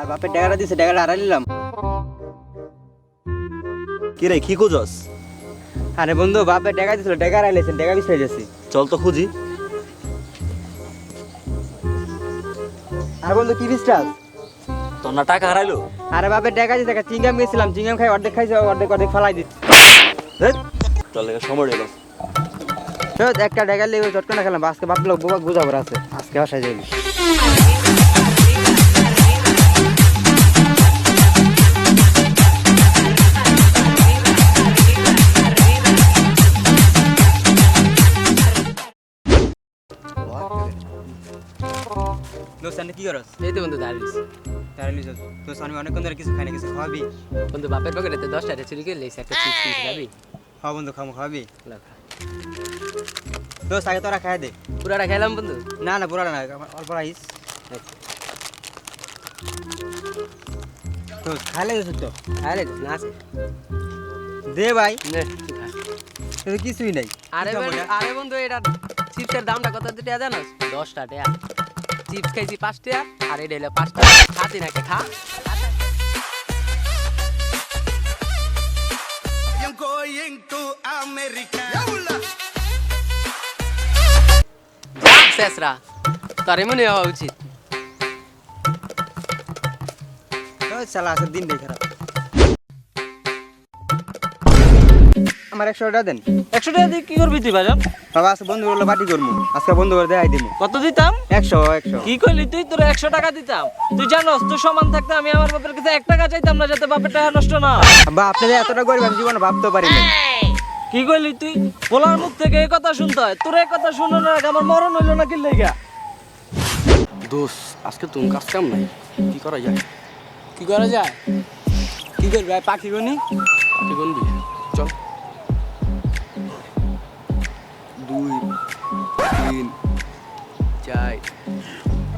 আর বাপের টাকাটা দিছে, টাকাটা হারাই নিলাম। কি রে কি খুঁজস? আরে বন্ধু, বাপের টাকা দিছিল, টাকা হারাই লেছেন, টাকা বিছাই যাচ্ছি। চল তো খুঁজি। আর বন্ধু কি বিশ্বাস? তোর না টাকা হারাইলো? আরে বাপের টাকা দিছে, টাকা চিংগাম গেছিলাম, চিংগাম খাই অর্ধেক খাইছে, অর্ধেক অর্ধেক ফালাই দিচ্ছে। চল লেগে সময় এলো। একটা টাকা লেগে চটকানা খেলাম, আজকে বাপ লোক বুঝাবার আছে, আজকে বাসায় যাইবি। কি করস? এই তো বন্ধু দাঁড়িয়েছি। আমি অনেকক্ষণ ধরে কিছু খাই না, কিছু খাওয়াবি? বন্ধু বাপের পকেটে 10 টাকা চুরি করে লেছে, একটা চিপস কিনে খাবি? হ্যাঁ বন্ধু, খাওয়াবি? দোস্ত আগে তোরা খাই দে। পুরাটা খেলাম বন্ধু? না না, পুরাটা না, অল্প রাইস। খাইলে দিস তো? আরে না আছে দে ভাই। নে কিছুই নাই। আরে বন্ধু এটা চিপসের দামটা কত টাকা জানোস? 10 টাকা। চিপস খাইছি 5 টাকা আর এটা হলো 5 টাকা। খাতি নাকি খা? I'm going to America. শেষরা তোর মনে হওয়া উচিত। চালা আছে দিন নেই খারাপ। আমার 100 টাকা দেন। 100 টাকা দিয়ে কি করবি তুই বাজার? বাবা আজকে বন্ধু বললো পার্টি করবো, আজকে বন্ধু করে দেখাই দিব। কত দিতাম? 100। কি কইলি তুই? তোর 100 টাকা দিতাম। তুই জানোস তুই সমান থাকতে আমি আমার বাপের কাছে 1 টাকা চাইতাম না, যাতে বাপের টাকা নষ্ট না। বা আপনি যে এতটা গরিব আমি জীবনে ভাবতে পারি না। কি কইলি তুই? পোলার মুখ থেকে এই কথা শুনতে হয়, তোর এই কথা শুনে না আমার মরণ হইলো না কি লেগা? দোষ আজকে তুমি কাজ কাম নাই, কি করা যায়? কি করা যায়? কি করবি ভাই? পাখি গনি? পাখি গুনবি? চল 2 3 4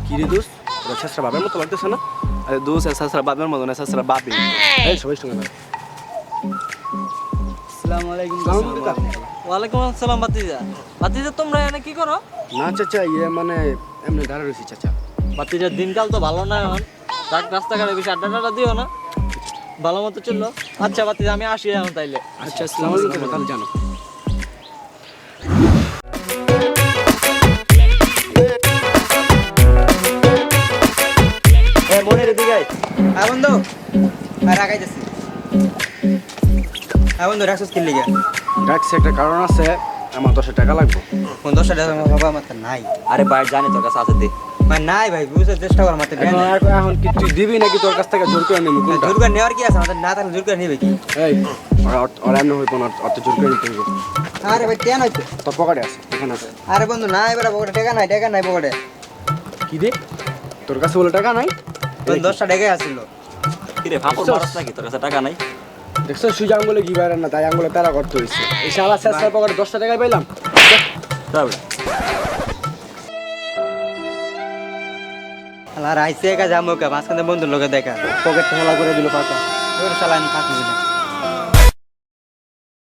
কি রে দোষ? ওরা শেষরা বাবার মতো লাগতেছে না? আরে দোষ শেষরা বাপের মতো না, শেষরা বাপি। এই সবাই সঙ্গে না। আসসালামু আলাইকুম। ওয়ালাইকুম আসসালাম বাতিজা। বাতিজা তোমরা এখানে কি করো? না চাচা মানে এমনি দাঁড়া রয়েছি চাচা। বাতিজার দিনকাল তো ভালো না এখন, রাস্তাঘাটে বেশি আড্ডা টাড্ডা দিও না, ভালো মতো চললো। আচ্ছা বাতিজা আমি আসি এখন তাইলে। আচ্ছা আসসালামু আলাইকুম। তাহলে জানো মনের দিকে হ্যাঁ বন্ধু, আর আগাইতেছি। হ্যাঁ বন্ধু, রাখছিস কি লিগে? ডাকছে একটা কারণ আছে, আমার 10 টাকা লাগবে। 10 টাকা আমার বাবা আমার নাই। আরে ভাই জানি তোর কাছে আছে দে। মানে নাই ভাই, বুঝার চেষ্টা কর, মাত্র এখন কি তুই দিবি নাকি তোর কাছ থেকে জোর করে নেবো? কোনটা? জোর করে নেওয়ার কি আছে? আমাদের না থাকলে জোর করে নেবে কি? এই ওরা এমনি হইব না, অত জোর করে নিতে হইব। আরে ভাই কেন হইতো? তোর পকেটে আছে, এখানে আছে। আরে বন্ধু না, এবার পকেটে টাকা নাই পকেটে। কি রে তোর কাছে বলে টাকা নাই? 10টা টাকাই আসছিল। কি রে ফাপড় মারছ নাকি? তোর কাছে টাকা নাই? দেখছো সুজা আঙ্গুলে কি বাইরে না, তাই আঙ্গুলে প্যারা করতে হইছে। এই শালা শেষের পকেটে 10 টাকা পাইলাম। চল আর আইসে একা যাবো কে, মাঝখানে বন্ধুর লোকে দেখা পকেট খেলা করে দিল পাকা। ওর শালা আমি থাকবি না।